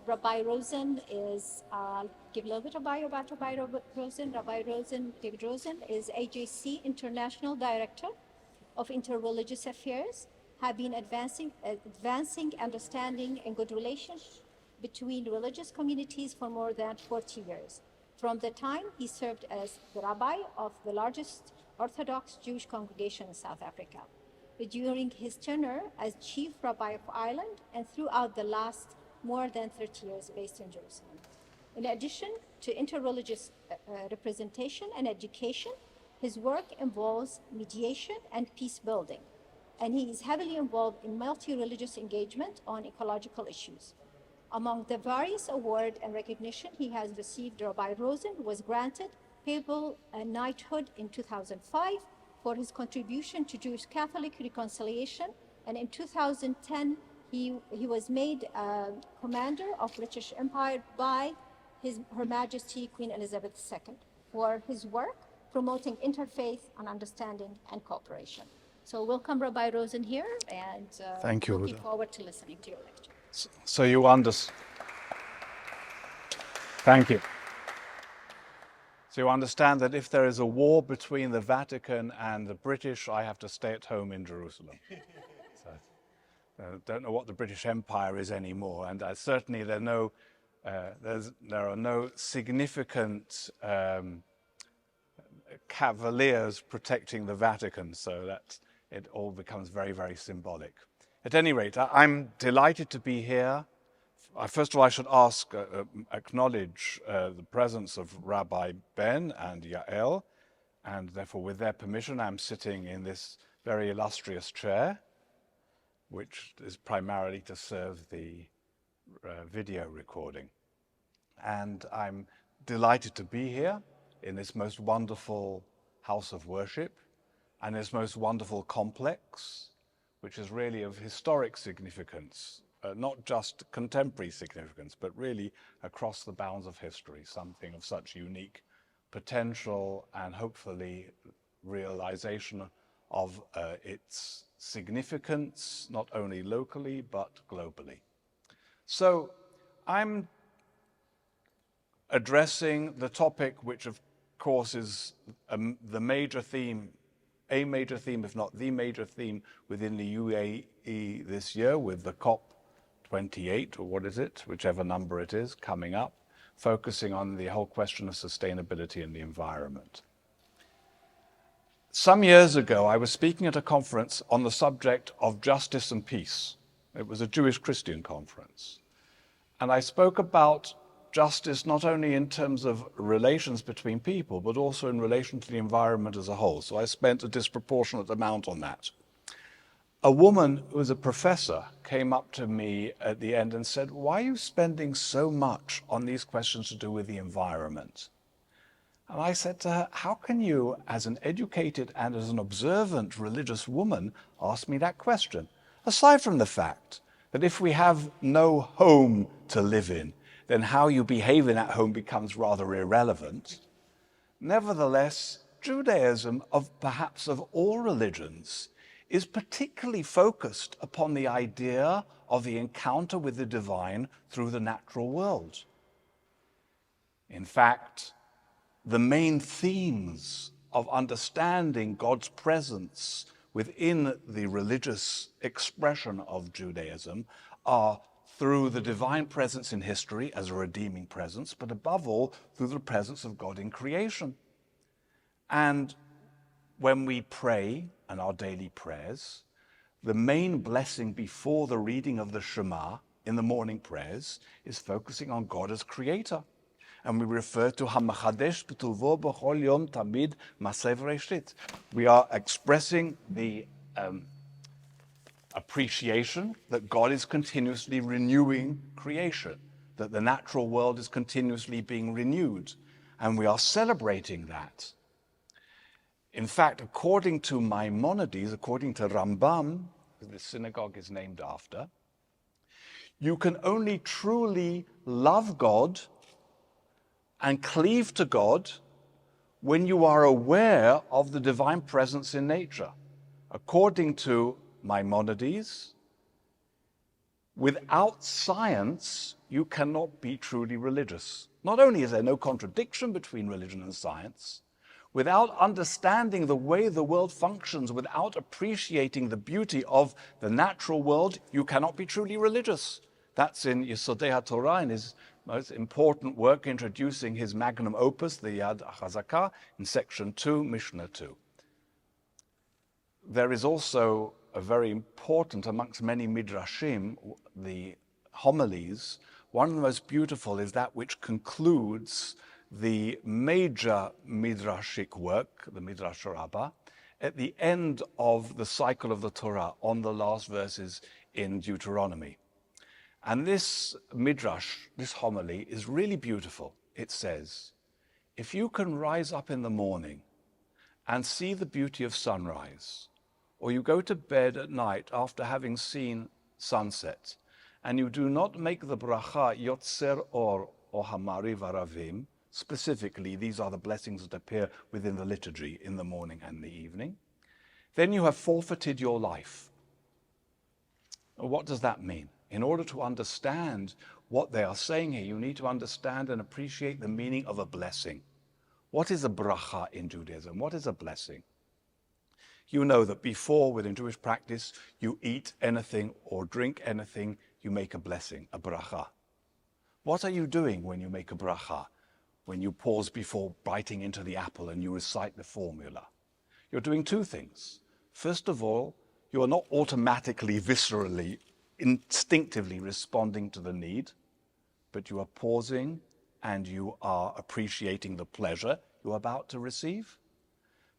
Rabbi Rosen is, I'll give a little bit of bio about Rabbi Rosen. Rabbi Rosen, David Rosen, is AJC International Director of Interreligious Affairs, have been advancing understanding and good relations between religious communities for more than 40 years. From the time he served as the rabbi of the largest Orthodox Jewish congregation in South Africa. During his tenure as Chief Rabbi of Ireland and throughout the last more than 30 years based in Jerusalem. In addition to interreligious representation and education, his work involves mediation and peace building, and he is heavily involved in multi-religious engagement on ecological issues. Among the various awards and recognition he has received, Rabbi Rosen was granted papal knighthood in 2005 for his contribution to Jewish Catholic reconciliation, and in 2010 he was made commander of British Empire by Her Majesty Queen Elizabeth II for his work promoting interfaith and understanding and cooperation. So welcome Rabbi Rosen here, and thank you. Looking forward to listening to your lecture. So you understand. Thank you. So you understand that if there is a war between the Vatican and the British, I have to stay at home in Jerusalem. So, I don't know what the British Empire is anymore, and certainly there are no significant cavaliers protecting the Vatican, so that it all becomes very, very symbolic. At any rate, I'm delighted to be here. First of all, I should acknowledge the presence of Rabbi Ben and Yael, and therefore with their permission I'm sitting in this very illustrious chair, which is primarily to serve the video recording. And I'm delighted to be here in this most wonderful house of worship and this most wonderful complex, which is really of historic significance, not just contemporary significance, but really across the bounds of history, something of such unique potential and hopefully realization of its significance, not only locally, but globally. So I'm addressing the topic which of course is the major theme, a major theme, if not the major theme within the UAE this year with the COP28, or what is it, whichever number it is, coming up, focusing on the whole question of sustainability and the environment. Some years ago, I was speaking at a conference on the subject of justice and peace. It was a Jewish Christian conference. And I spoke about justice not only in terms of relations between people, but also in relation to the environment as a whole. So I spent a disproportionate amount on that. A woman who was a professor came up to me at the end and said, "Why are you spending so much on these questions to do with the environment?" And I said to her, "How can you, as an educated and as an observant religious woman, ask me that question? Aside from the fact that if we have no home to live in, then how you behave in that home becomes rather irrelevant. Nevertheless, Judaism, perhaps of all religions, is particularly focused upon the idea of the encounter with the divine through the natural world. In fact, the main themes of understanding God's presence within the religious expression of Judaism are through the divine presence in history as a redeeming presence, but above all, through the presence of God in creation. And when we pray, and our daily prayers, the main blessing before the reading of the Shema in the morning prayers is focusing on God as creator. And we refer to HaMachadesh B'Tuvo B'Chol Yom Tamid Maseh V'Reshit. We are expressing the appreciation that God is continuously renewing creation, that the natural world is continuously being renewed, and we are celebrating that. In fact, according to Maimonides, according to Rambam, who the synagogue is named after, you can only truly love God and cleave to God when you are aware of the divine presence in nature. According to Maimonides, without science, you cannot be truly religious. Not only is there no contradiction between religion and science, without understanding the way the world functions, without appreciating the beauty of the natural world, you cannot be truly religious. That's in Yesodei HaTorah, in his most important work introducing his magnum opus, the Yad HaChazakah, in section 2, Mishnah 2. There is also a very important, amongst many midrashim, the homilies. One of the most beautiful is that which concludes the major midrashic work, the Midrash Rabbah, at the end of the cycle of the Torah, on the last verses in Deuteronomy. And this midrash, this homily, is really beautiful. It says, if you can rise up in the morning and see the beauty of sunrise, or you go to bed at night after having seen sunset, and you do not make the bracha Yotzer Or or Hamari Varavim, specifically these are the blessings that appear within the liturgy in the morning and the evening, then you have forfeited your life. What does that mean? In order to understand what they are saying here, you need to understand and appreciate the meaning of a blessing. What is a bracha in Judaism? What is a blessing? You know that before, within Jewish practice, you eat anything or drink anything, you make a blessing, a bracha. What are you doing when you make a bracha? When you pause before biting into the apple and you recite the formula? You're doing two things. First of all, you are not automatically, viscerally, instinctively responding to the need, but you are pausing and you are appreciating the pleasure you're about to receive.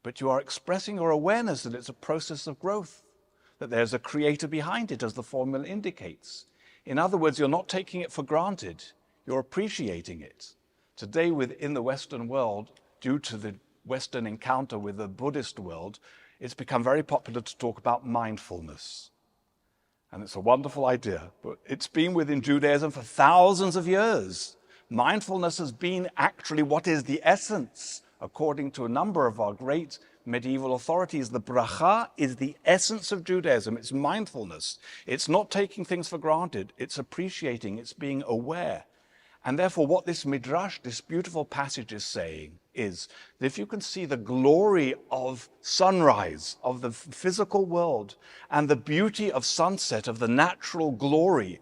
But you are expressing your awareness that it's a process of growth, that there's a creator behind it, as the formula indicates. In other words, you're not taking it for granted, you're appreciating it. Today, within the Western world, due to the Western encounter with the Buddhist world, it's become very popular to talk about mindfulness. And it's a wonderful idea, but it's been within Judaism for thousands of years. Mindfulness has been actually what is the essence. According to a number of our great medieval authorities, the bracha is the essence of Judaism. It's mindfulness. It's not taking things for granted. It's appreciating. It's being aware. And therefore, what this midrash, this beautiful passage is saying is that if you can see the glory of sunrise, of the physical world, and the beauty of sunset, of the natural glory,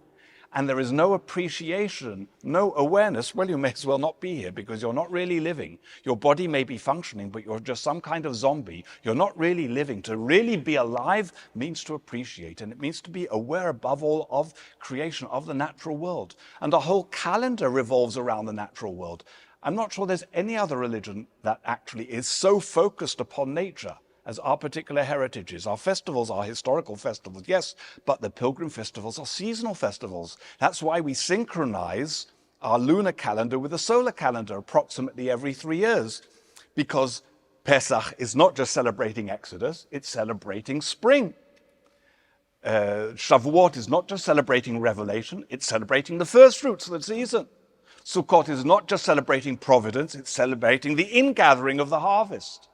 and there is no appreciation, no awareness, well, you may as well not be here because you're not really living. Your body may be functioning, but you're just some kind of zombie. You're not really living. To really be alive means to appreciate, and it means to be aware above all of creation, of the natural world. And our whole calendar revolves around the natural world. I'm not sure there's any other religion that actually is so focused upon nature as our particular heritages. Our festivals are historical festivals, yes, but the pilgrim festivals are seasonal festivals. That's why we synchronize our lunar calendar with the solar calendar approximately every 3 years, because Pesach is not just celebrating Exodus, it's celebrating spring. Shavuot is not just celebrating Revelation, it's celebrating the first fruits of the season. Sukkot is not just celebrating providence, it's celebrating the ingathering of the harvest.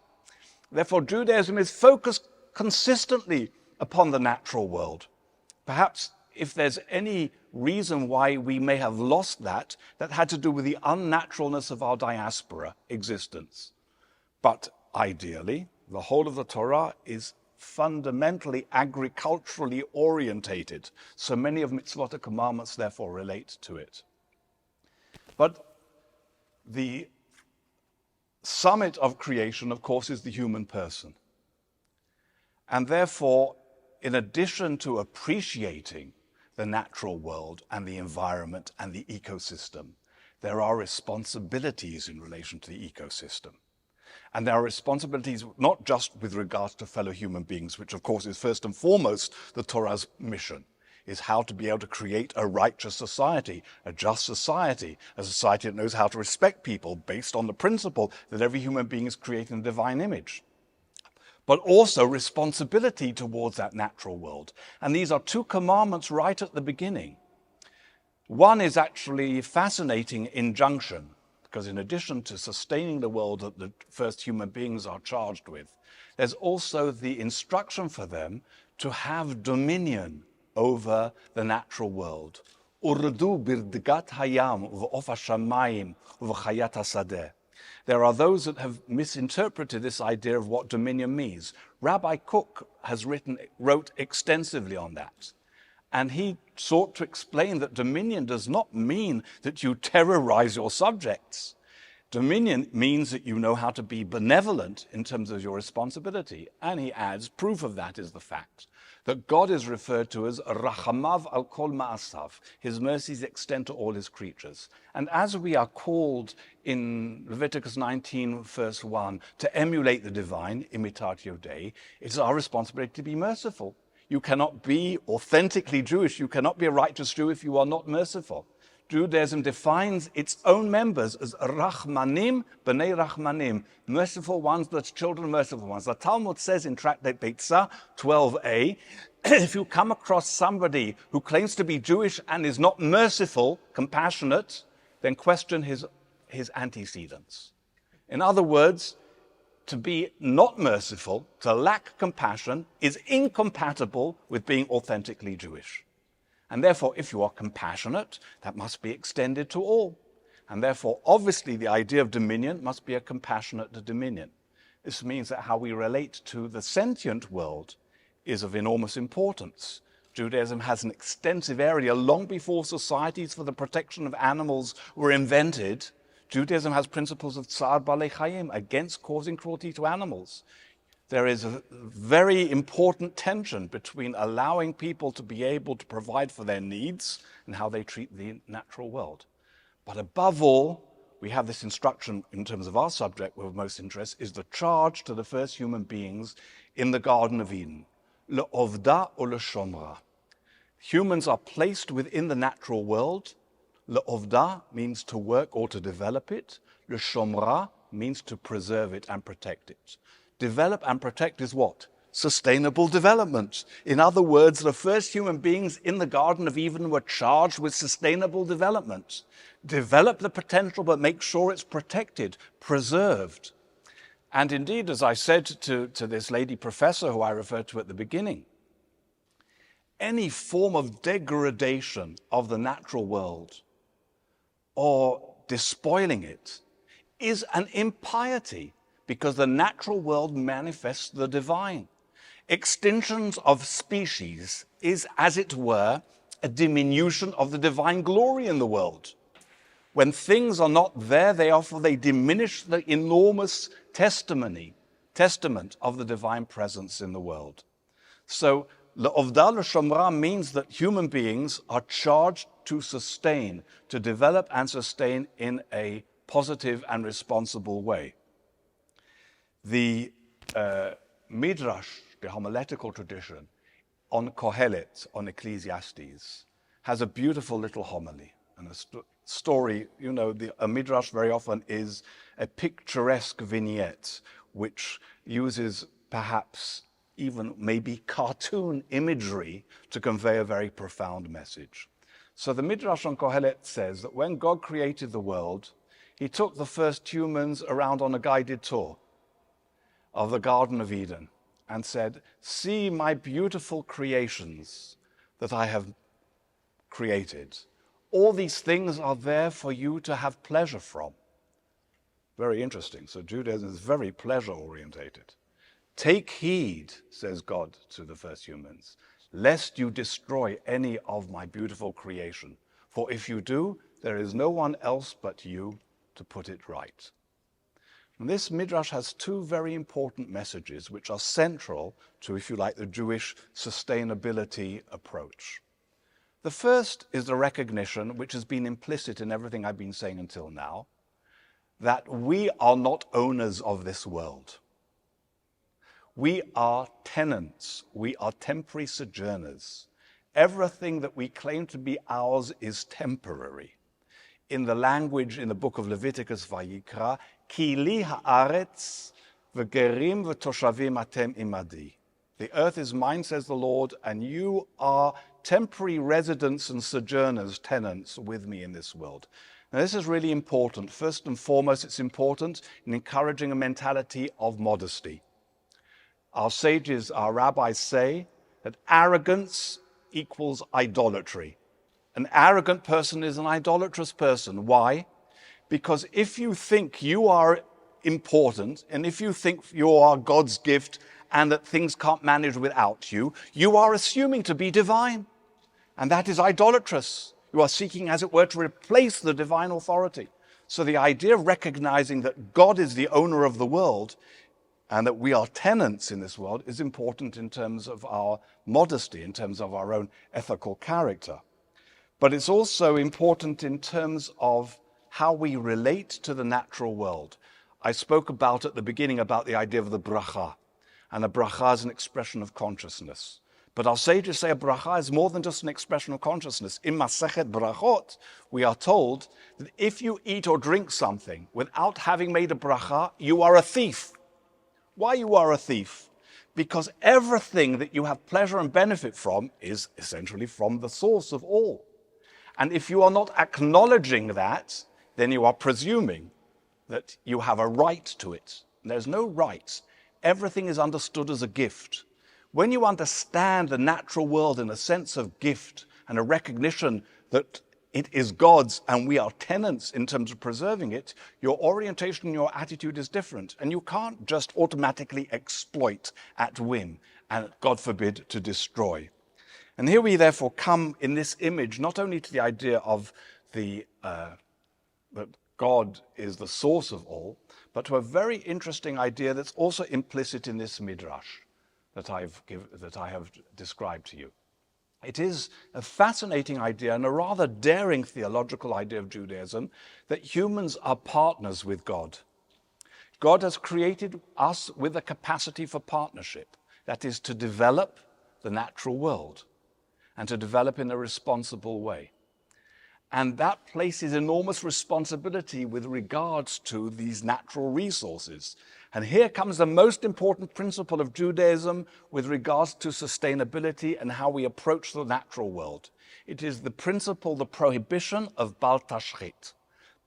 Therefore, Judaism is focused consistently upon the natural world. Perhaps if there's any reason why we may have lost that, that had to do with the unnaturalness of our diaspora existence. But ideally, the whole of the Torah is fundamentally agriculturally orientated. So many of mitzvot and commandments therefore relate to it. But the summit of creation, of course, is the human person. And therefore, in addition to appreciating the natural world and the environment and the ecosystem, there are responsibilities in relation to the ecosystem. And there are responsibilities not just with regards to fellow human beings, which of course is first and foremost the Torah's mission, is how to be able to create a righteous society, a just society, a society that knows how to respect people based on the principle that every human being is created in the divine image. But also responsibility towards that natural world. And these are two commandments right at the beginning. One is actually a fascinating injunction, because in addition to sustaining the world that the first human beings are charged with, there's also the instruction for them to have dominion over the natural world, Urdu birdigat hayam v'of hashamayim v'chayat hasadeh. There are those that have misinterpreted this idea of what dominion means. Rabbi Kook wrote extensively on that. And he sought to explain that dominion does not mean that you terrorize your subjects. Dominion means that you know how to be benevolent in terms of your responsibility. And he adds, proof of that is the fact that God is referred to as Rachamav al kol ma'asav. His mercies extend to all his creatures. And as we are called in Leviticus 19, verse 1, to emulate the divine, imitatio Dei, it's our responsibility to be merciful. You cannot be authentically Jewish. You cannot be a righteous Jew if you are not merciful. Judaism defines its own members as Rachmanim, B'nai Rachmanim, merciful ones, that's children, merciful ones. The Talmud says in Tractate Beitzah 12a, if you come across somebody who claims to be Jewish and is not merciful, compassionate, then question his antecedents. In other words, to be not merciful, to lack compassion, is incompatible with being authentically Jewish. And therefore, if you are compassionate, that must be extended to all. And therefore, obviously, the idea of dominion must be a compassionate dominion. This means that how we relate to the sentient world is of enormous importance. Judaism has an extensive area long before societies for the protection of animals were invented. Judaism has principles of tsar balei chayim, against causing cruelty to animals. There is a very important tension between allowing people to be able to provide for their needs and how they treat the natural world. But above all, we have this instruction in terms of our subject of most interest, is the charge to the first human beings in the Garden of Eden. Le'ovda or le'shomra. Humans are placed within the natural world. Le'ovda means to work or to develop it. Le'shomra means to preserve it and protect it. Develop and protect is what? Sustainable development. In other words, the first human beings in the Garden of Eden were charged with sustainable development. Develop the potential, but make sure it's protected, preserved. And indeed, as I said to this lady professor who I referred to at the beginning, any form of degradation of the natural world or despoiling it is an impiety, because the natural world manifests the divine. Extinctions of species is, as it were, a diminution of the divine glory in the world. When things are not there, they diminish the enormous testament of the divine presence in the world. So, Le'ovda le'shomra means that human beings are charged to sustain, to develop and sustain in a positive and responsible way. The Midrash, the homiletical tradition, on Kohelet, on Ecclesiastes, has a beautiful little homily and a story. You know, a Midrash very often is a picturesque vignette which uses perhaps even maybe cartoon imagery to convey a very profound message. So the Midrash on Kohelet says that when God created the world, he took the first humans around on a guided tour of the Garden of Eden and said, see my beautiful creations that I have created. All these things are there for you to have pleasure from. Very interesting. So Judaism is very pleasure-orientated. Take heed, says God to the first humans, lest you destroy any of my beautiful creation. For if you do, there is no one else but you to put it right. And this Midrash has two very important messages which are central to, if you like, the Jewish sustainability approach. The first is the recognition, which has been implicit in everything I've been saying until now, that we are not owners of this world. We are tenants. We are temporary sojourners. Everything that we claim to be ours is temporary. In the language in the book of Leviticus, Vayikra, Ki li haaretz v'gerim v'toshavim atem imadi. The earth is mine, says the Lord, and you are temporary residents and sojourners, tenants with me in this world. Now, this is really important. First and foremost, it's important in encouraging a mentality of modesty. Our sages, our rabbis say that arrogance equals idolatry. An arrogant person is an idolatrous person. Why? Because if you think you are important, and if you think you are God's gift and that things can't manage without you, you are assuming to be divine. And that is idolatrous. You are seeking, as it were, to replace the divine authority. So the idea of recognizing that God is the owner of the world and that we are tenants in this world is important in terms of our modesty, in terms of our own ethical character. But it's also important in terms of how we relate to the natural world. I spoke about at the beginning about the idea of the bracha, and a bracha is an expression of consciousness. But our sages say a bracha is more than just an expression of consciousness. In Masechet Brachot, we are told that if you eat or drink something without having made a bracha, you are a thief. Why you are a thief? Because everything that you have pleasure and benefit from is essentially from the source of all. And if you are not acknowledging that, then you are presuming that you have a right to it. There's no right. Everything is understood as a gift. When you understand the natural world in a sense of gift and a recognition that it is God's and we are tenants in terms of preserving it, your orientation and your attitude is different. And you can't just automatically exploit at whim and, God forbid, to destroy. And here we therefore come in this image not only to the idea of that God is the source of all, but to a very interesting idea that's also implicit in this midrash that I have described to you. It is a fascinating idea and a rather daring theological idea of Judaism that humans are partners with God. God has created us with a capacity for partnership, that is to develop the natural world and to develop in a responsible way. And that places enormous responsibility with regards to these natural resources. And here comes the most important principle of Judaism with regards to sustainability and how we approach the natural world. It is the principle, the prohibition of bal tashchit.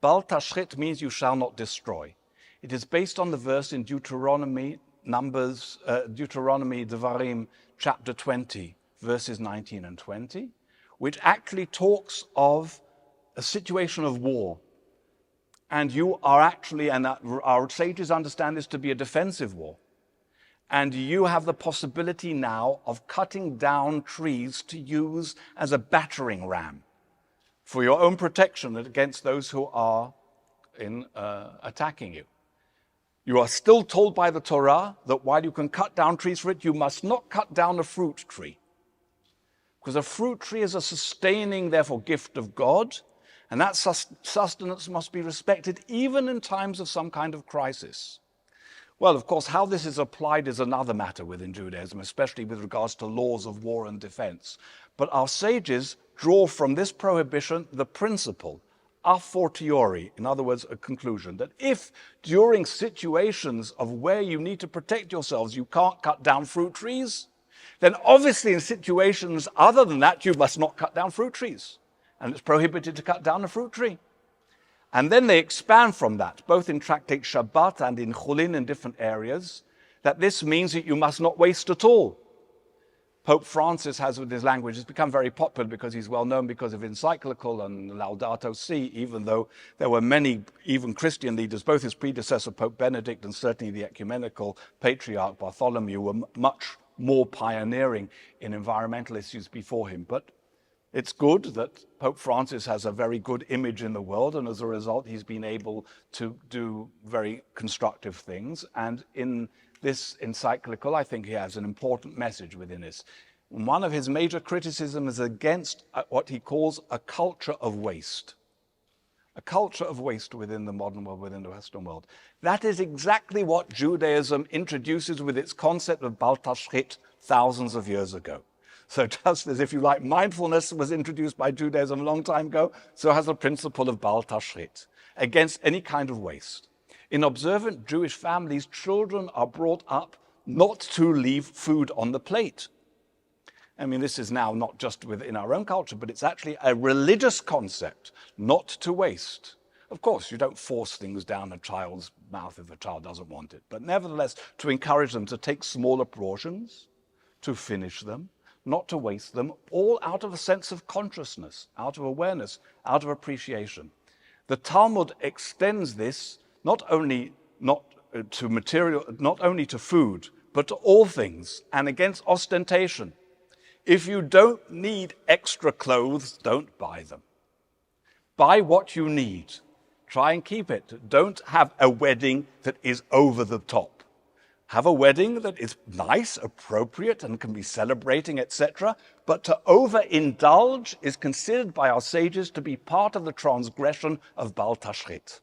Bal tashchit means you shall not destroy. It is based on the verse in Deuteronomy, Devarim, chapter 20, verses 19 and 20, which actually talks of a situation of war. And you are actually, and our sages understand this to be a defensive war. And you have the possibility now of cutting down trees to use as a battering ram for your own protection against those who are attacking you. You are still told by the Torah that while you can cut down trees for it, you must not cut down a fruit tree. Because a fruit tree is a sustaining, therefore, gift of God, and that sustenance must be respected even in times of some kind of crisis. Well, of course, how this is applied is another matter within Judaism, especially with regards to laws of war and defense. But our sages draw from this prohibition the principle, a fortiori, in other words, a conclusion, that if during situations of where you need to protect yourselves, you can't cut down fruit trees, then obviously in situations other than that, you must not cut down fruit trees. And it's prohibited to cut down a fruit tree. And then they expand from that, both in Tractate Shabbat and in Chulin in different areas, that this means that you must not waste at all. Pope Francis has, with his language, it's become very popular because he's well known because of encyclical and Laudato Si, even though there were many, even Christian leaders, both his predecessor, Pope Benedict, and certainly the ecumenical patriarch Bartholomew were much more pioneering in environmental issues before him. But it's good that Pope Francis has a very good image in the world, and as a result, he's been able to do very constructive things. And in this encyclical, I think he has an important message within this. One of his major criticisms is against what he calls a culture of waste. A culture of waste within the modern world, within the Western world. That is exactly what Judaism introduces with its concept of bal tashchit thousands of years ago. So just as, if you like, mindfulness was introduced by Judaism a long time ago, so has the principle of bal tashchit, against any kind of waste. In observant Jewish families, children are brought up not to leave food on the plate. I mean, this is now not just within our own culture, but it's actually a religious concept, not to waste. Of course, you don't force things down a child's mouth if a child doesn't want it, but nevertheless, to encourage them to take smaller portions, to finish them, not to waste them, all out of a sense of consciousness, out of awareness, out of appreciation. The Talmud extends this not only to food, but to all things, and against ostentation. If you don't need extra clothes, don't buy them. Buy what you need. Try and keep it. Don't have a wedding that is over the top. Have a wedding that is nice, appropriate, and can be celebrating, etc. But to overindulge is considered by our sages to be part of the transgression of Bal Tashchit.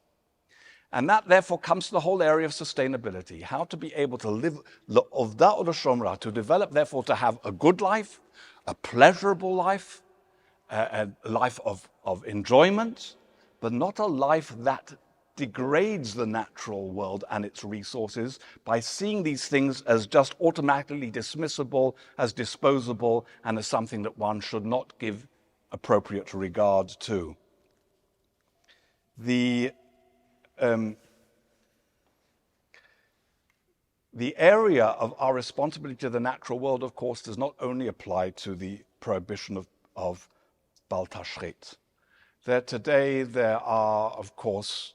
And that therefore comes to the whole area of sustainability, how to be able to live l'ovda or l'shomra, to develop therefore to have a good life, a pleasurable life, a life of enjoyment, but not a life that degrades the natural world and its resources by seeing these things as just automatically dismissible, as disposable, and as something that one should not give appropriate regard to. The area of our responsibility to the natural world, of course, does not only apply to the prohibition of Bal Tashchit. Today there are, of course,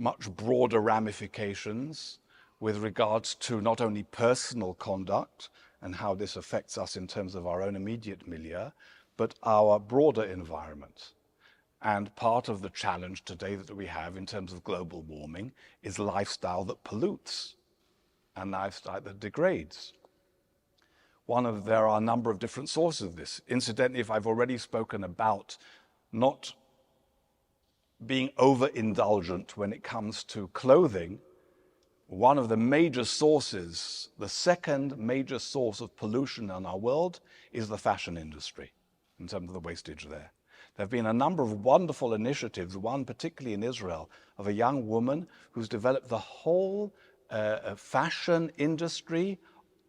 much broader ramifications with regards to not only personal conduct and how this affects us in terms of our own immediate milieu, but our broader environment. And part of the challenge today that we have in terms of global warming is lifestyle that pollutes and lifestyle that degrades. There are a number of different sources of this. Incidentally, if I've already spoken about not being overindulgent when it comes to clothing, one of the major sources, the second major source of pollution in our world is the fashion industry, in terms of the wastage there. There have been a number of wonderful initiatives, one particularly in Israel, of a young woman who's developed the whole fashion industry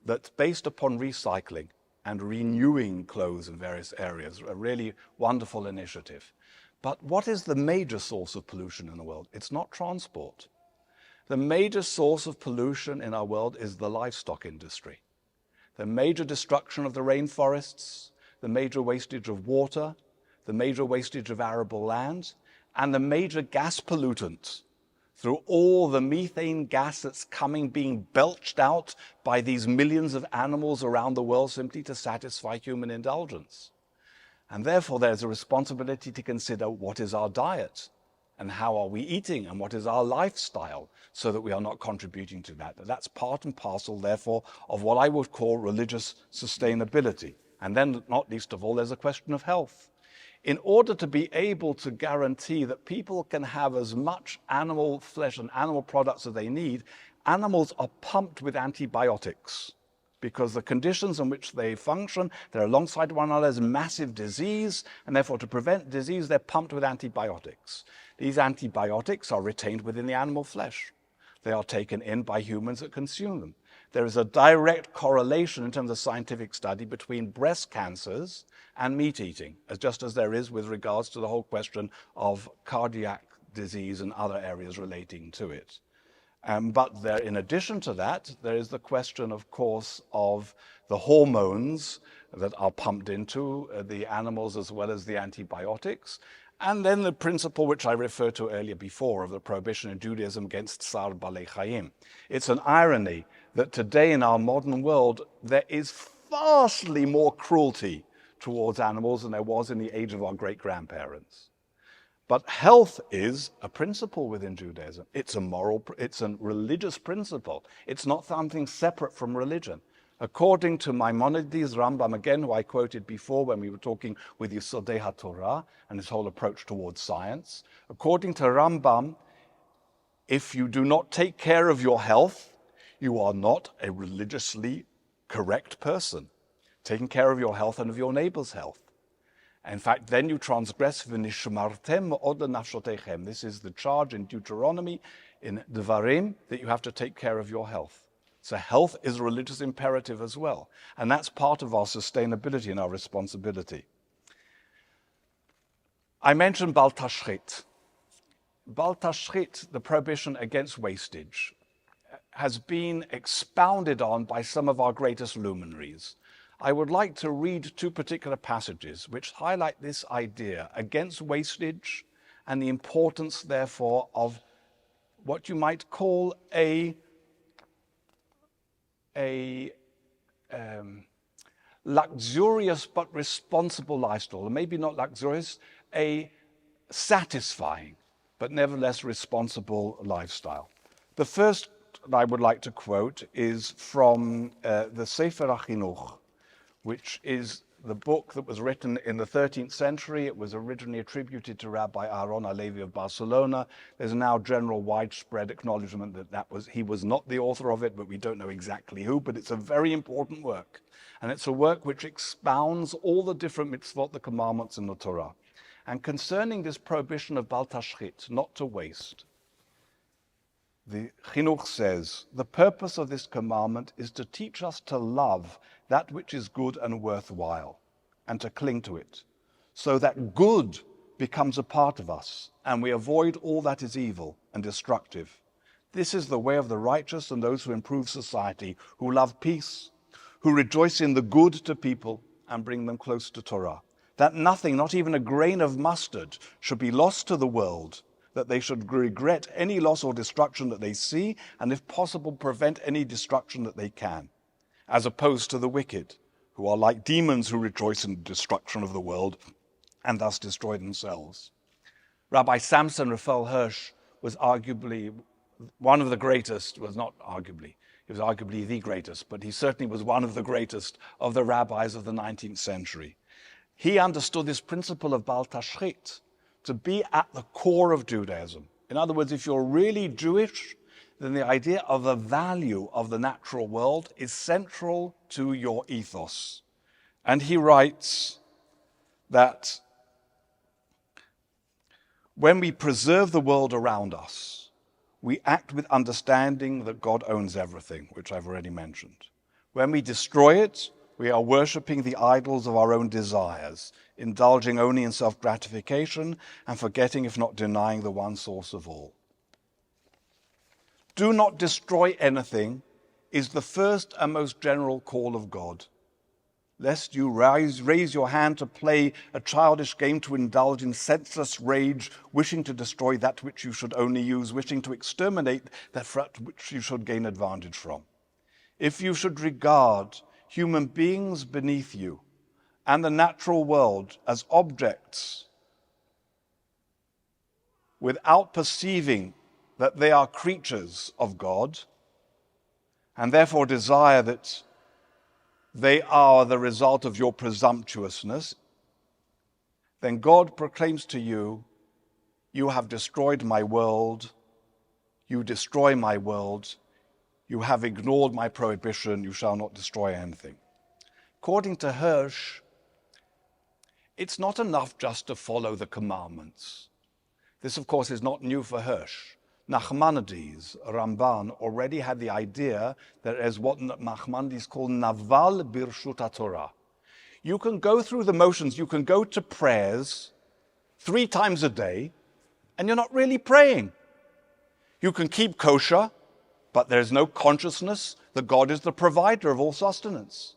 that's based upon recycling and renewing clothes in various areas, a really wonderful initiative. But what is the major source of pollution in the world? It's not transport. The major source of pollution in our world is the livestock industry. The major destruction of the rainforests, the major wastage of water, the major wastage of arable land, and the major gas pollutants through all the methane gas that's being belched out by these millions of animals around the world simply to satisfy human indulgence. And therefore, there's a responsibility to consider what is our diet and how are we eating and what is our lifestyle so that we are not contributing to that. That's part and parcel, therefore, of what I would call religious sustainability. And then, not least of all, there's a question of health. In order to be able to guarantee that people can have as much animal flesh and animal products as they need, animals are pumped with antibiotics, because the conditions in which they function, they're alongside one another, there's massive disease, and therefore to prevent disease, they're pumped with antibiotics. These antibiotics are retained within the animal flesh. They are taken in by humans that consume them. There is a direct correlation in terms of scientific study between breast cancers and meat eating, just as there is with regards to the whole question of cardiac disease and other areas relating to it. But there, in addition to that, there is the question, of course, of the hormones that are pumped into the animals as well as the antibiotics. And then the principle which I referred to earlier before of the prohibition in Judaism against Tsar Balei Chayim. It's an irony that today in our modern world, there is vastly more cruelty towards animals than there was in the age of our great-grandparents. But health is a principle within Judaism. It's a religious principle. It's not something separate from religion. According to Maimonides, Rambam, again, who I quoted before when we were talking with Yesodei HaTorah and his whole approach towards science, according to Rambam, if you do not take care of your health, you are not a religiously correct person. Taking care of your health and of your neighbor's health. In fact, then you transgress v'nishmartem od nafshotechem. This is the charge in Deuteronomy, in Devarim, that you have to take care of your health. So health is a religious imperative as well. And that's part of our sustainability and our responsibility. I mentioned Bal Tashchit. Bal Tashchit, the prohibition against wastage, has been expounded on by some of our greatest luminaries. I would like to read two particular passages which highlight this idea against wastage and the importance, therefore, of what you might call a luxurious but responsible lifestyle, or maybe not luxurious, a satisfying but nevertheless responsible lifestyle. The first I would like to quote is from the Sefer HaChinuch, which is the book that was written in the 13th century. It was originally attributed to Rabbi Aaron Halevi of Barcelona. There's now general widespread acknowledgement that he was not the author of it, but we don't know exactly who, but it's a very important work. And it's a work which expounds all the different mitzvot, the commandments in the Torah. And concerning this prohibition of bal tashchit, not to waste, the Chinuch says, the purpose of this commandment is to teach us to love that which is good and worthwhile, and to cling to it, so that good becomes a part of us, and we avoid all that is evil and destructive. This is the way of the righteous and those who improve society, who love peace, who rejoice in the good to people and bring them close to Torah. That nothing, not even a grain of mustard, should be lost to the world, that they should regret any loss or destruction that they see, and if possible, prevent any destruction that they can, as opposed to the wicked, who are like demons who rejoice in the destruction of the world and thus destroy themselves. Rabbi Samson Raphael Hirsch was arguably one of the greatest, was not arguably, he was arguably the greatest, but he certainly was one of the greatest of the rabbis of the 19th century. He understood this principle of bal tashchit to be at the core of Judaism. In other words, if you're really Jewish, then the idea of the value of the natural world is central to your ethos. And he writes that when we preserve the world around us, we act with understanding that God owns everything, which I've already mentioned. When we destroy it, we are worshipping the idols of our own desires, indulging only in self-gratification and forgetting, if not denying, the one source of all. Do not destroy anything is the first and most general call of God. Lest you raise your hand to play a childish game, to indulge in senseless rage, wishing to destroy that which you should only use, wishing to exterminate that which you should gain advantage from. If you should regard human beings beneath you and the natural world as objects without perceiving that they are creatures of God, and therefore desire that they are the result of your presumptuousness, then God proclaims to you, you have destroyed my world, you destroy my world, you have ignored my prohibition, you shall not destroy anything. According to Hirsch, it's not enough just to follow the commandments. This, of course, is not new for Hirsch. Nachmanides, Ramban, already had the idea that as what Nachmanides called naval birshut HaTorah. You can go through the motions, you can go to prayers 3 times a day, and you're not really praying. You can keep kosher, but there's no consciousness that God is the provider of all sustenance.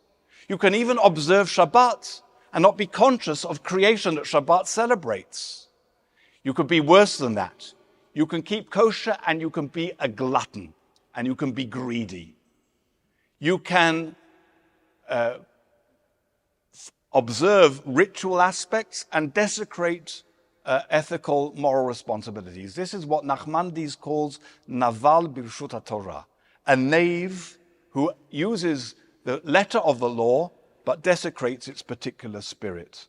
You can even observe Shabbat and not be conscious of creation that Shabbat celebrates. You could be worse than that. You can keep kosher and you can be a glutton and you can be greedy. You can observe ritual aspects and desecrate ethical, moral responsibilities. This is what Nachmanides calls naval birshut HaTorah, a knave who uses the letter of the law but desecrates its particular spirit.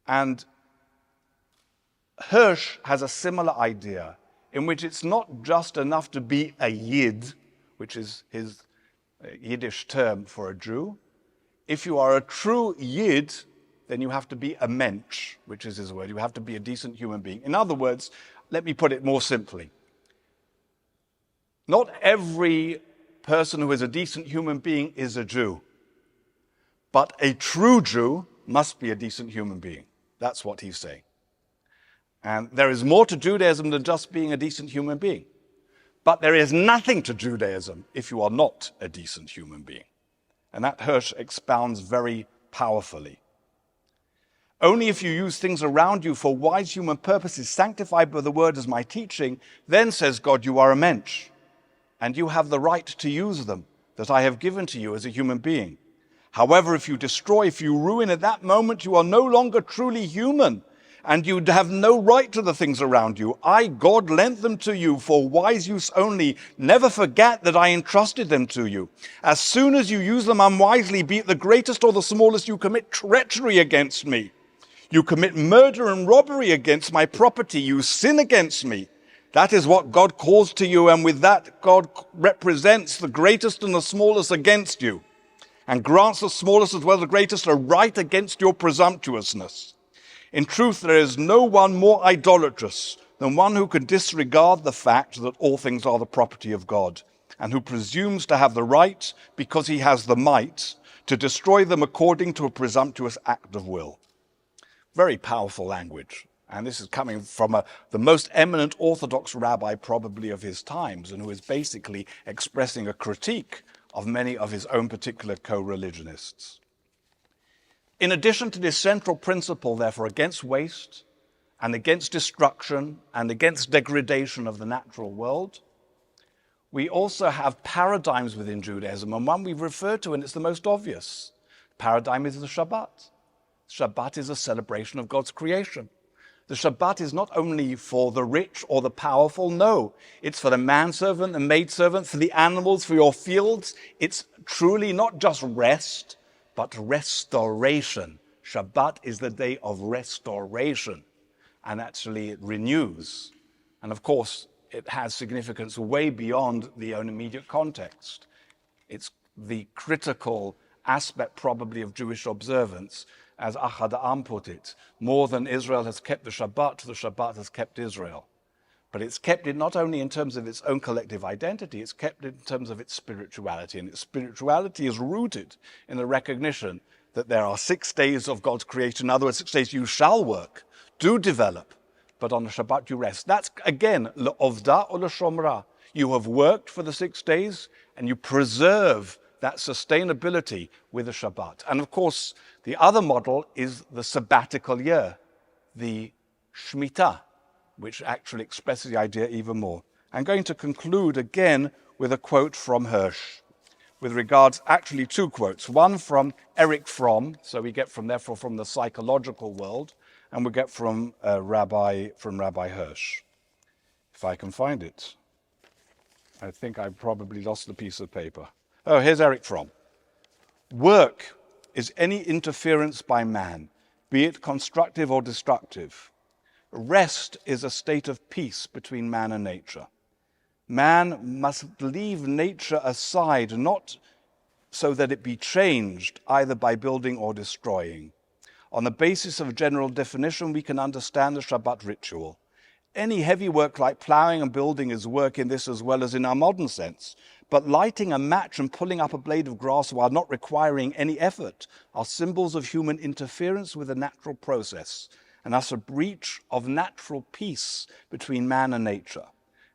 And Hirsch has a similar idea in which it's not just enough to be a Yid, which is his Yiddish term for a Jew. If you are a true Yid, then you have to be a mensch, which is his word. You have to be a decent human being. In other words, let me put it more simply. Not every person who is a decent human being is a Jew, but a true Jew must be a decent human being. That's what he's saying. And there is more to Judaism than just being a decent human being. But there is nothing to Judaism if you are not a decent human being. And that Hirsch expounds very powerfully. Only if you use things around you for wise human purposes sanctified by the word as my teaching, then, says God, you are a mensch, and you have the right to use them that I have given to you as a human being. However, if you destroy, if you ruin, at that moment you are no longer truly human, and you have no right to the things around you. I, God, lent them to you for wise use only. Never forget that I entrusted them to you. As soon as you use them unwisely, be it the greatest or the smallest, you commit treachery against me. You commit murder and robbery against my property. You sin against me. That is what God calls to you, and with that God represents the greatest and the smallest against you, and grants the smallest as well as the greatest a right against your presumptuousness. In truth, there is no one more idolatrous than one who can disregard the fact that all things are the property of God, and who presumes to have the right, because he has the might, to destroy them according to a presumptuous act of will. Very powerful language. And this is coming from the most eminent Orthodox rabbi probably of his times, and who is basically expressing a critique of many of his own particular co-religionists. In addition to this central principle, therefore, against waste and against destruction and against degradation of the natural world, we also have paradigms within Judaism, and one we've referred to, and it's the most obvious. Paradigm is the Shabbat. Shabbat is a celebration of God's creation. The Shabbat is not only for the rich or the powerful, no. It's for the manservant, the maidservant, for the animals, for your fields. It's truly not just rest, but restoration. Shabbat is the day of restoration, and actually it renews. And of course, it has significance way beyond the own immediate context. It's the critical aspect probably of Jewish observance, as Ahad Am put it. More than Israel has kept the Shabbat has kept Israel. But it's kept it not only in terms of its own collective identity, it's kept it in terms of its spirituality. And its spirituality is rooted in the recognition that there are 6 days of God's creation. In other words, 6 days you shall work, do develop, but on the Shabbat you rest. That's, again, le'ovda or le'shomra. You have worked for the 6 days, and you preserve that sustainability with the Shabbat. And of course, the other model is the sabbatical year, the Shemitah, which actually expresses the idea even more. I'm going to conclude again with a quote from Hirsch, with regards, actually 2 quotes. One from Erich Fromm, so we get from therefore from the psychological world, and we get from Rabbi Hirsch. If I can find it. I think I probably lost the piece of paper. Oh, here's Erich Fromm. Work is any interference by man, be it constructive or destructive. Rest is a state of peace between man and nature. Man must leave nature aside, not so that it be changed either by building or destroying. On the basis of a general definition, we can understand the Shabbat ritual. Any heavy work like plowing and building is work in this as well as in our modern sense. But lighting a match and pulling up a blade of grass while not requiring any effort are symbols of human interference with the natural process, and thus a breach of natural peace between man and nature.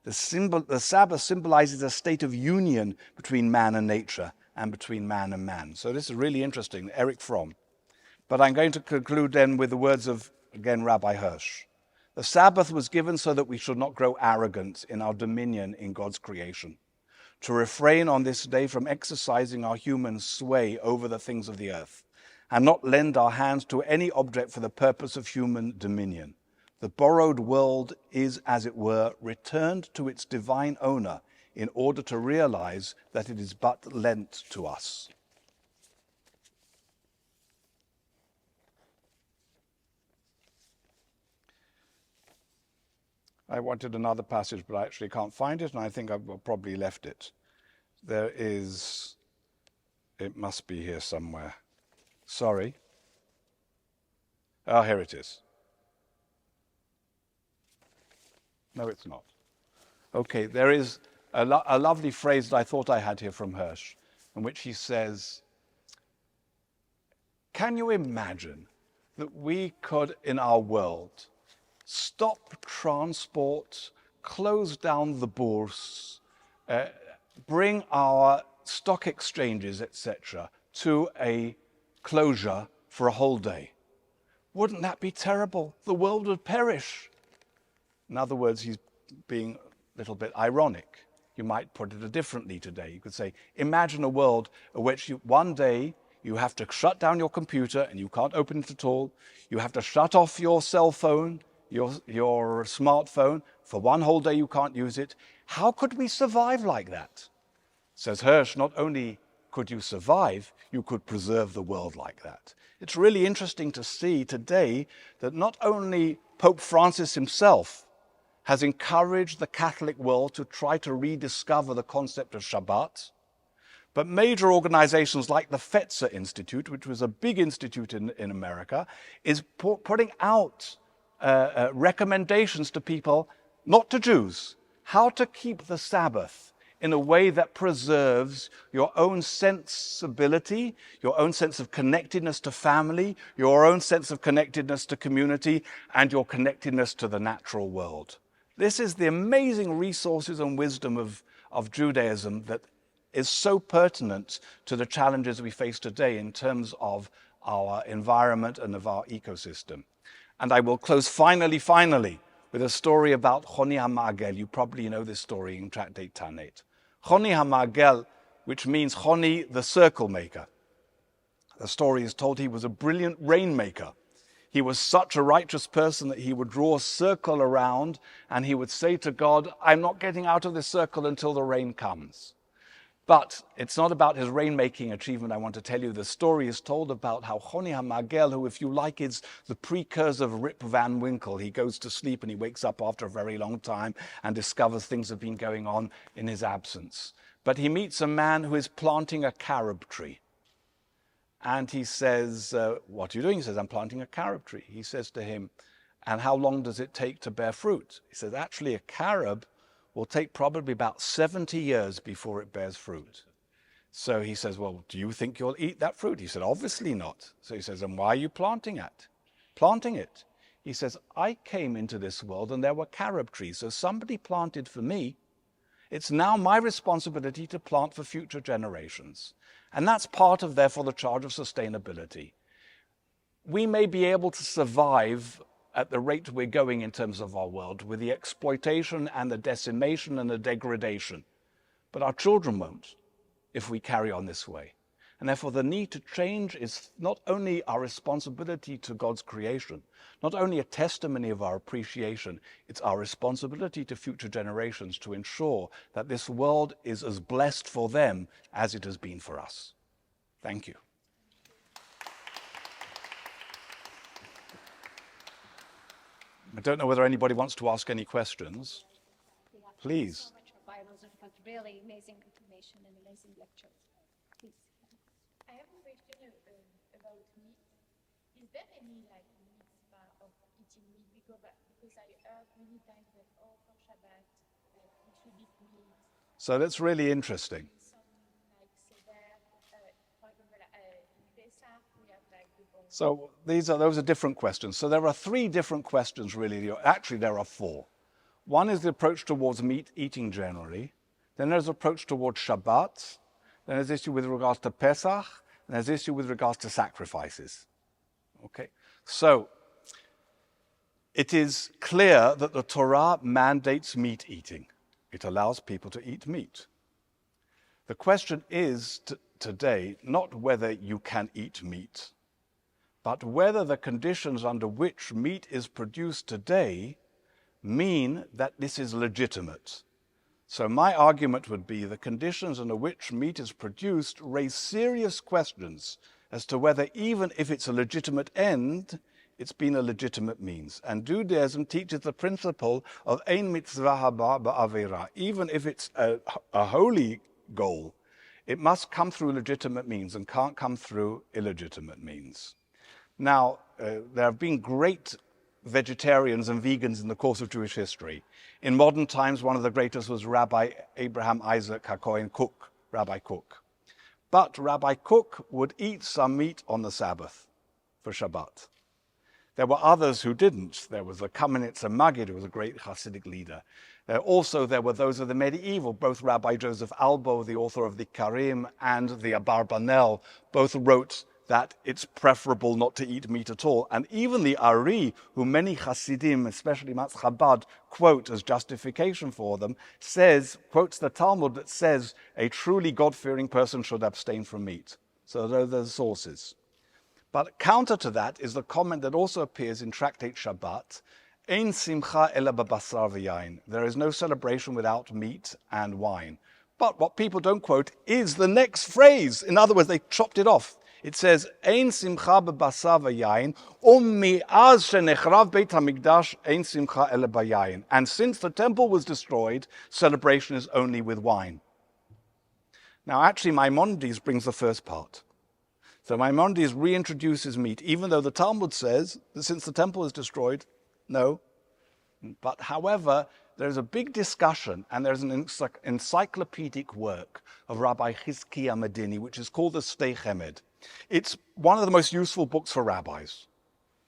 The Sabbath symbolizes a state of union between man and nature and between man and man. So this is really interesting, Erich Fromm. But I'm going to conclude then with the words of, again, Rabbi Hirsch. The Sabbath was given so that we should not grow arrogant in our dominion in God's creation, to refrain on this day from exercising our human sway over the things of the earth, and not lend our hands to any object for the purpose of human dominion. The borrowed world is, as it were, returned to its divine owner in order to realize that it is but lent to us. I wanted another passage, but I actually can't find it, and I think I've probably left it. There is, it must be here somewhere. Sorry. Oh, here it is. No, it's not. Okay, there is a lovely phrase that I thought I had here from Hirsch, in which he says, can you imagine that we could, in our world, stop transport, close down the bourse, bring our stock exchanges, etc., to a closure for a whole day. Wouldn't that be terrible? The world would perish. In other words, he's being a little bit ironic. You might put it differently today. You could say, imagine a world in which one day you have to shut down your computer and you can't open it at all. You have to shut off your cell phone, your smartphone. For one whole day you can't use it. How could we survive like that? Says Hirsch, not only could you survive, you could preserve the world like that. It's really interesting to see today that not only Pope Francis himself has encouraged the Catholic world to try to rediscover the concept of Shabbat, but major organizations like the Fetzer Institute, which was a big institute in America, is putting out recommendations to people, not to Jews, how to keep the Sabbath in a way that preserves your own sensibility, your own sense of connectedness to family, your own sense of connectedness to community, and your connectedness to the natural world. This is the amazing resources and wisdom of Judaism that is so pertinent to the challenges we face today in terms of our environment and of our ecosystem. And I will close finally, with a story about Choni HaMa'agel. You probably know this story in Tractate Tanit. Choni HaMa'agel, which means Choni, the circle maker. The story is told he was a brilliant rainmaker. He was such a righteous person that he would draw a circle around and he would say to God, I'm not getting out of this circle until the rain comes. But it's not about his rainmaking achievement. I want to tell you the story is told about how Choni HaMa'agel, who, if you like, is the precursor of Rip Van Winkle. He goes to sleep and he wakes up after a very long time and discovers things have been going on in his absence. But he meets a man who is planting a carob tree. And he says, what are you doing? He says, I'm planting a carob tree. He says to him, and how long does it take to bear fruit? He says, actually, a carob will take probably about 70 years before it bears fruit. So he says, well, do you think you'll eat that fruit? He said, obviously not. So he says, and why are you planting it? He says, I came into this world and there were carob trees. So somebody planted for me. It's now my responsibility to plant for future generations. And that's part of, therefore, the charge of sustainability. We may be able to survive at the rate we're going in terms of our world with the exploitation and the decimation and the degradation. But our children won't if we carry on this way. And therefore the need to change is not only our responsibility to God's creation, not only a testimony of our appreciation, it's our responsibility to future generations to ensure that this world is as blessed for them as it has been for us. Thank you. I don't know whether anybody wants to ask any questions. Please. Thank you so much, Rabbi Rosen, for really amazing information and amazing lecture. Please. I have a question about meat. Is there any mitzvah of eating meat? Because I heard many times that for Shabbat we should eat meat. So that's really interesting. Some seder, for example, in Pesach we have the bon. So those are different questions. So there are three different questions really. Actually, there are four. One is the approach towards meat eating generally. Then there's approach towards Shabbat. Then there's issue with regards to Pesach. And there's issue with regards to sacrifices. Okay. So it is clear that the Torah mandates meat eating. It allows people to eat meat. The question is today not whether you can eat meat, but whether the conditions under which meat is produced today mean that this is legitimate. So my argument would be the conditions under which meat is produced raise serious questions as to whether even if it's a legitimate end, it's been a legitimate means. And Judaism teaches the principle of ein mitzvah haba ba'avera. Even if it's a holy goal, it must come through legitimate means and can't come through illegitimate means. Now, there have been great vegetarians and vegans in the course of Jewish history. In modern times, one of the greatest was Rabbi Abraham Isaac HaKohen Kook, Rabbi Kook. But Rabbi Kook would eat some meat on the Sabbath for Shabbat. There were others who didn't. There was the Kamenetzer Maggid, who was a great Hasidic leader. Also, there were those of the medieval, both Rabbi Joseph Albo, the author of the Karim, and the Abarbanel, both wrote that it's preferable not to eat meat at all. And even the Ari, who many Hasidim, especially Matz Chabad, quote as justification for them, quotes the Talmud that says a truly God-fearing person should abstain from meat. So those are the sources. But counter to that is the comment that also appears in Tractate Shabbat, Ein simcha ela babasar v'yain. There is no celebration without meat and wine. But what people don't quote is the next phrase. In other words, they chopped it off. It says, Ein simcha babasar v'yain, mi'az shenechrav beit hamikdash ein simcha ela bayain. And since the temple was destroyed, celebration is only with wine. Now, actually, Maimonides brings the first part. So Maimonides reintroduces meat, even though the Talmud says that since the temple is destroyed, no. But however, there's a big discussion, and there's an encyclopedic work of Rabbi Chizkiah Medini, which is called the Shtei Chemed. It's one of the most useful books for rabbis.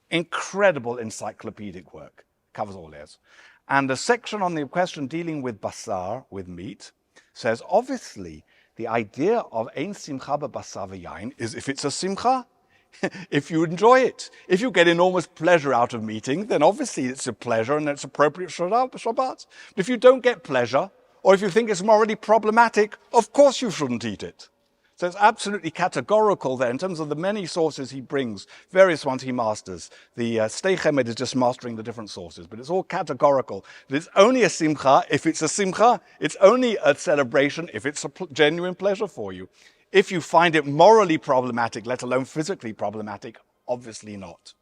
Incredible encyclopedic work, covers all this. And the section on the question dealing with basar, with meat, says obviously the idea of ein simcha b'basar v'yain is if it's a simcha, if you enjoy it. If you get enormous pleasure out of meeting, then obviously it's a pleasure and it's appropriate Shabbat. But if you don't get pleasure, or if you think it's morally problematic, of course you shouldn't eat it. So it's absolutely categorical there in terms of the many sources he brings, various ones he masters. The Shtei Chemed is just mastering the different sources, but it's all categorical. It's only a simcha if it's a simcha. It's only a celebration if it's a genuine pleasure for you. If you find it morally problematic, let alone physically problematic, obviously not.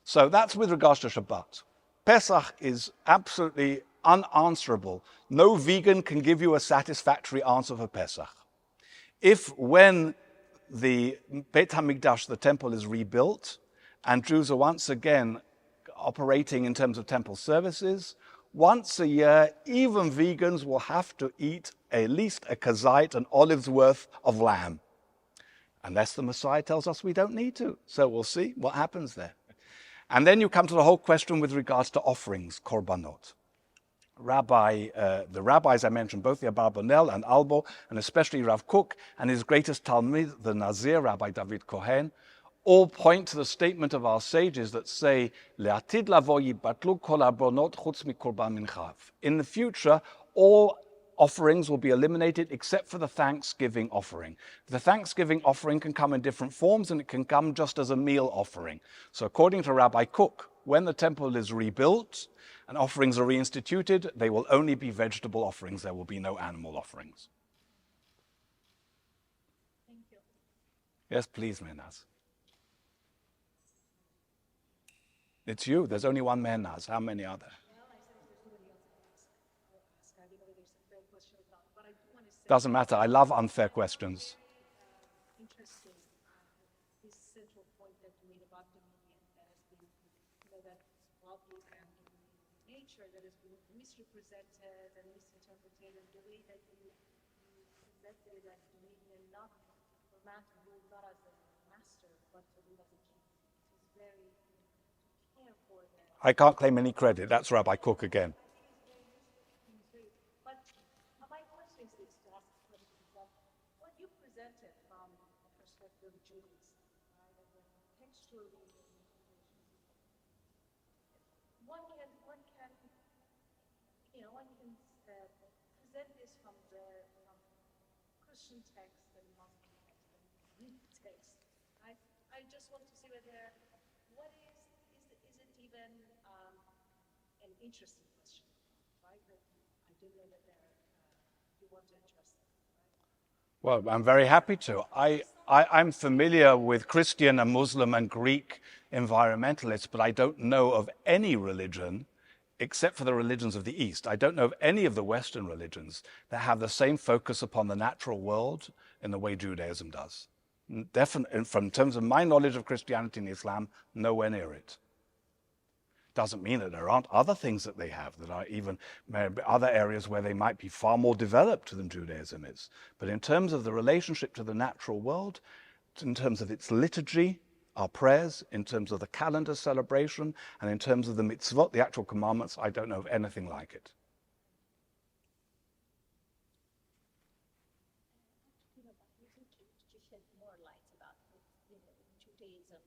So that's with regards to Shabbat. Pesach is absolutely unanswerable. No vegan can give you a satisfactory answer for Pesach. If when the Beit HaMikdash, the temple, is rebuilt, and Jews are once again operating in terms of temple services, once a year, even vegans will have to eat at least a kazait, an olive's worth of lamb. Unless the Messiah tells us we don't need to. So we'll see what happens there. And then you come to the whole question with regards to offerings, korbanot. The rabbis I mentioned, both the Abarbanel and Albo, and especially Rav Kook and his greatest Talmid, the Nazir, Rabbi David Cohen, all point to the statement of our sages that say, "Le'atid lavo yibatlu kol habonot chutz mikorban minchav." In the future, all offerings will be eliminated except for the Thanksgiving offering. The Thanksgiving offering can come in different forms, and it can come just as a meal offering. So according to Rabbi Kook, when the temple is rebuilt and offerings are reinstituted, they will only be vegetable offerings. There will be no animal offerings. Thank you. Yes, please, Menaz. It's you. There's only one Menaz. How many are there? Doesn't matter. I love unfair questions. Interesting, this central point that you made about the median that has been, that probably nature that has been misrepresented and misinterpreted, and the way that you presented it as the median, not for man to rule not as a master, but to rule as a king. It is very care for that. I can't claim any credit. That's Rabbi Kook again. But my question is to ask that what you presented from a perspective of Judaism, right, and then textually, one can present this from Christian text and Muslim text and Greek text. I just want to see whether what is it even an interesting question, right? But I do know that you want to address that, right? Well, I'm very happy to. I'm familiar with Christian and Muslim and Greek environmentalists, but I don't know of any religion, except for the religions of the East. I don't know of any of the Western religions that have the same focus upon the natural world in the way Judaism does. Definitely, from terms of my knowledge of Christianity and Islam, nowhere near it. Doesn't mean that there aren't other things that they have, that are even other areas where they might be far more developed than Judaism is. But in terms of the relationship to the natural world, in terms of its liturgy, our prayers, in terms of the calendar celebration, and in terms of the mitzvot, the actual commandments, I don't know of anything like it. To shed more light about Judaism,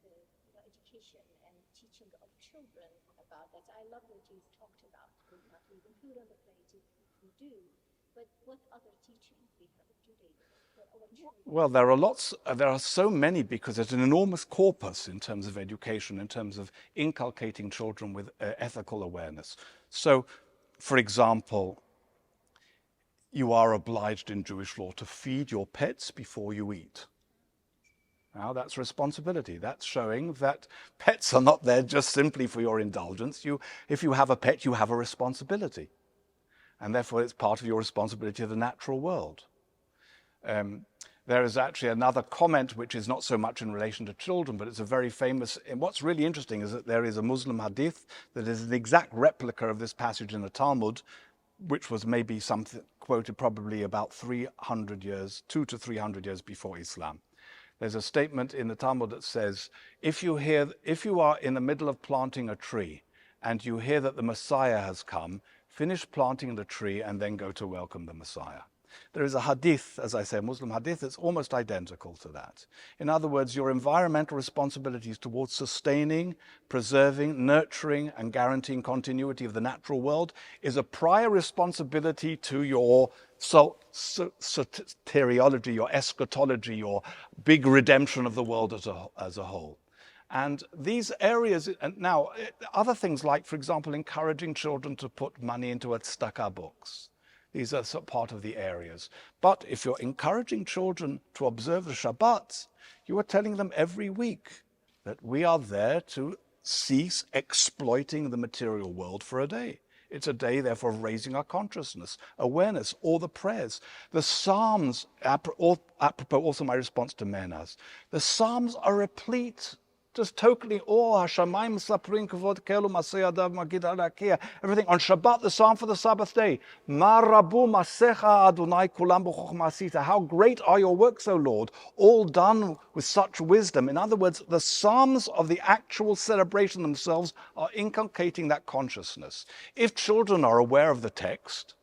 the education and teaching of children about that. I love what you talked about, not leaving food on the plate if we do, but what other teachings we have of Judaism for our children? Well, there are so many, because it's an enormous corpus in terms of education, in terms of inculcating children with ethical awareness. So, for example, you are obliged in Jewish law to feed your pets before you eat. Now, that's responsibility. That's showing that pets are not there just simply for your indulgence. If you have a pet, you have a responsibility. And therefore, it's part of your responsibility of the natural world. There is actually another comment which is not so much in relation to children, but it's a very famous, and what's really interesting is that there is a Muslim hadith that is an exact replica of this passage in the Talmud, which was maybe something quoted probably about 300 years, 200 to 300 years before Islam. There's a statement in the Talmud that says, if you are in the middle of planting a tree and you hear that the Messiah has come, finish planting the tree and then go to welcome the Messiah. There is a hadith, as I say, a Muslim hadith, that's almost identical to that. In other words, your environmental responsibilities towards sustaining, preserving, nurturing, and guaranteeing continuity of the natural world is a prior responsibility to your soteriology, your eschatology, your big redemption of the world as a whole. And these areas, and now other things like, for example, encouraging children to put money into tzedakah books. These are part of the areas. But if you're encouraging children to observe the Shabbat, you are telling them every week that we are there to cease exploiting the material world for a day. It's a day, therefore, of raising our consciousness, awareness, all the prayers. The Psalms, apropos also my response to Menas, the Psalms are replete, just totally, everything on Shabbat, the Psalm for the Sabbath day. How great are your works, O Lord, all done with such wisdom. In other words, the Psalms of the actual celebration themselves are inculcating that consciousness. If children are aware of the text,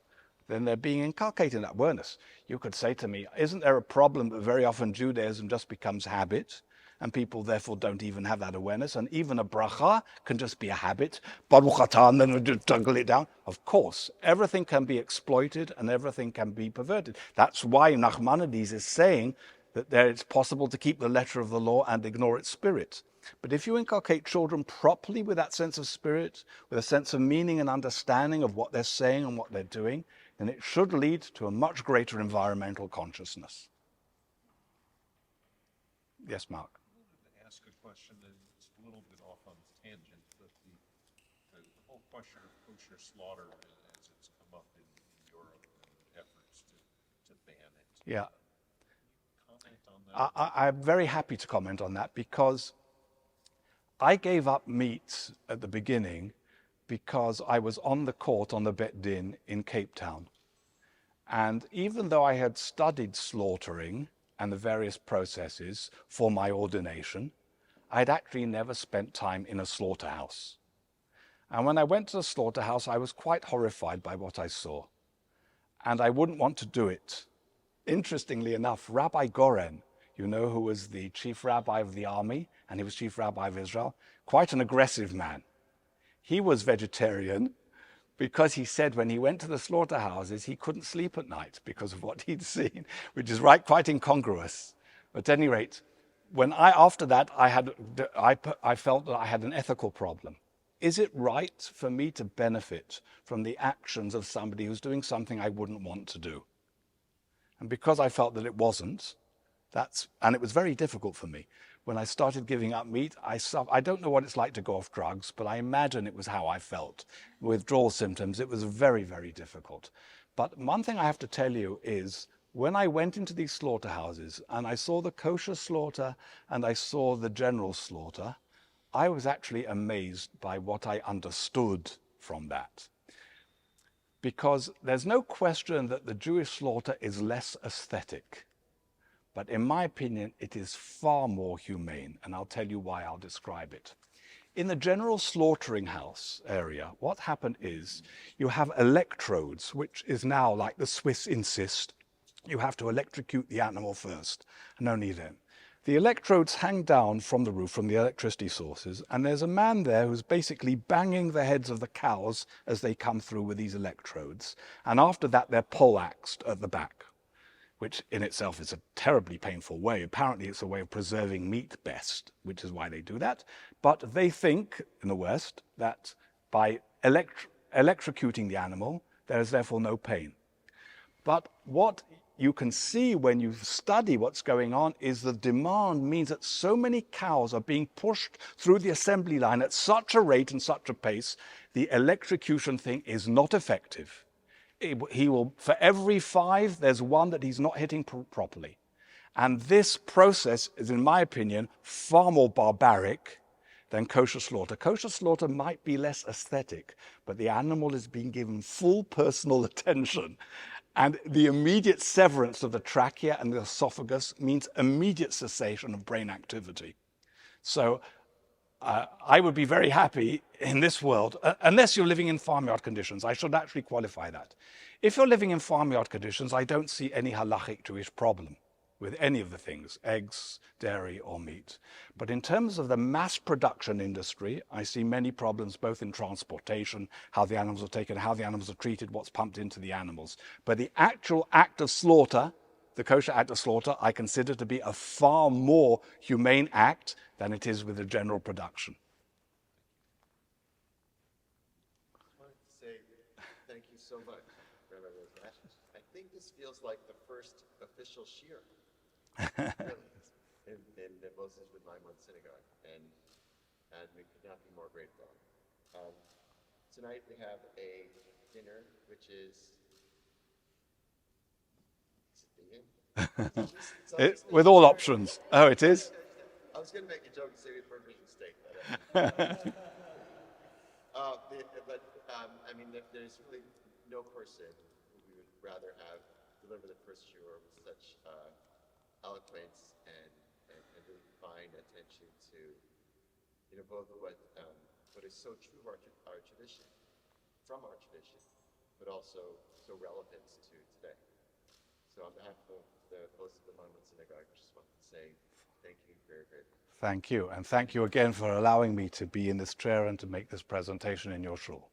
then they're being inculcated in that awareness. You could say to me, isn't there a problem that very often Judaism just becomes habit? And people therefore don't even have that awareness. And even a bracha can just be a habit. Baruch atah, and then we just juggle it down. Of course, everything can be exploited and everything can be perverted. That's why Nachmanides is saying that it's possible to keep the letter of the law and ignore its spirit. But if you inculcate children properly with that sense of spirit, with a sense of meaning and understanding of what they're saying and what they're doing, then it should lead to a much greater environmental consciousness. Yes, Mark. Ask a question that it's a little bit off on tangent, but the whole question of kosher slaughter as it's come up in Europe and efforts to ban it. Yeah. Comment on that? I'm very happy to comment on that, because I gave up meat at the beginning because I was on the court on the Bet Din in Cape Town. And even though I had studied slaughtering and the various processes for my ordination, I'd actually never spent time in a slaughterhouse. And when I went to the slaughterhouse, I was quite horrified by what I saw. And I wouldn't want to do it. Interestingly enough, Rabbi Goren, you know, who was the chief rabbi of the army, and he was chief rabbi of Israel, quite an aggressive man. He was vegetarian because he said when he went to the slaughterhouses, he couldn't sleep at night because of what he'd seen, which is quite incongruous. But at any rate, after that, I felt that I had an ethical problem. Is it right for me to benefit from the actions of somebody who's doing something I wouldn't want to do? And because I felt that it wasn't, and it was very difficult for me. When I started giving up meat, I don't know what it's like to go off drugs, but I imagine it was how I felt. Withdrawal symptoms, it was very, very difficult. But one thing I have to tell you is, when I went into these slaughterhouses and I saw the kosher slaughter and I saw the general slaughter, I was actually amazed by what I understood from that. Because there's no question that the Jewish slaughter is less aesthetic. But in my opinion, it is far more humane, and I'll tell you why. I'll describe it. In the general slaughtering house area, what happened is you have electrodes, which is now like the Swiss insist. You have to electrocute the animal first, and only then. The electrodes hang down from the roof, from the electricity sources, and there's a man there who's basically banging the heads of the cows as they come through with these electrodes. And after that, they're poleaxed at the back, which in itself is a terribly painful way. Apparently, it's a way of preserving meat best, which is why they do that. But they think, in the West, that by electrocuting the animal, there is therefore no pain. But what you can see when you study what's going on is the demand means that so many cows are being pushed through the assembly line at such a rate and such a pace, the electrocution thing is not effective. He will, for every 5, there's 1 that he's not hitting properly. And this process is, in my opinion, far more barbaric than kosher slaughter. Kosher slaughter might be less aesthetic, but the animal is being given full personal attention. And the immediate severance of the trachea and the esophagus means immediate cessation of brain activity. So I would be very happy in this world, unless you're living in farmyard conditions. I should actually qualify that. If you're living in farmyard conditions, I don't see any halachic Jewish problem with any of the things, eggs, dairy, or meat. But in terms of the mass production industry, I see many problems both in transportation, how the animals are taken, how the animals are treated, what's pumped into the animals. But the actual act of slaughter, the kosher act of slaughter, I consider to be a far more humane act than it is with the general production. I wanted to say thank you so much, Rabbi Rosen. I think this feels like the first official shiur. Really, in Moses Ben Maimon Synagogue, and we could not be more grateful. Tonight we have a dinner which is vegan? With all options. Oh, it is? I was going to make a joke and say with burgers and steak, but I mean, there's really no person who we would rather have deliver the first shiur with such eloquence and really fine attention to, both what is so true of our tradition, from our tradition, but also so relevant to today. So on behalf of the host of the Maimon Synagogue, I just want to say thank you very, very much. Thank you. And thank you again for allowing me to be in this chair and to make this presentation in your shul.